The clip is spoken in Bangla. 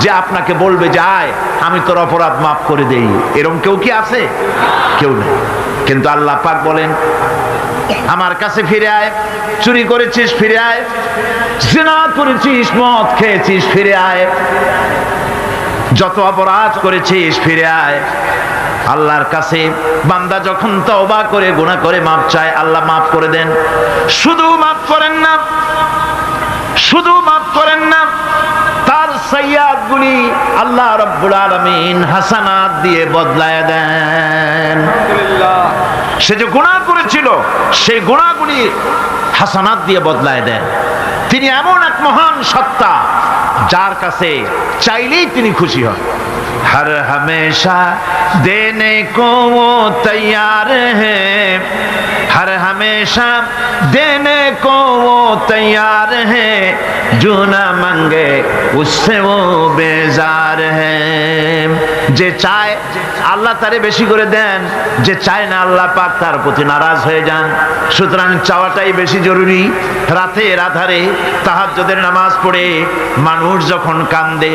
যে আপনাকে বলবে যে আয় আমি তোর অপরাধ মাফ করে দেই। এরকম কেউ কি আছে? কেউ নেই। কিন্তু আল্লাহ পাক বলেন আমার কাছে ফিরে আয়, চুরি করেছিস ফিরে আয়, জিনা করেছিস, মদ খেয়েছিস ফিরে আয়, যত অপরাধ করেছিস ফিরে আয়। আল্লাহর কাছে বান্দা যখন তওবা করে গুনাহ করে মাফ চায়, আল্লাহ মাফ করে দেন। শুধু মাফ করেন না, শুধু মাফ করেন না, তার সাইয়্যাতগুলি আল্লাহ রাব্বুল আলামিন হাসানাত দিয়ে বদলায় দেন। সে যে গুনাহ করেছিল সেই গুনাহগুলি হাসানাত দিয়ে বদলায় দেন। তিনি এমন এক মহান সত্তা যার কাছে চাইলেই তিনি খুশি হন। हर हमेशा देने को वो तैयार है, हर हमेशा देने को वो तैयार है, जो ना मांगे उससे वो बेजार है। যে চায় আল্লাহ তারে বেশি করে দেন, যে চায় না আল্লাহ পাক তার প্রতি নারাজ হয়ে যান। সুতরাং চাওয়াটাই বেশি জরুরি। রাতের আধারে তাহাজ্জুদের নামাজ পড়ে মানুষ যখন কান্দে,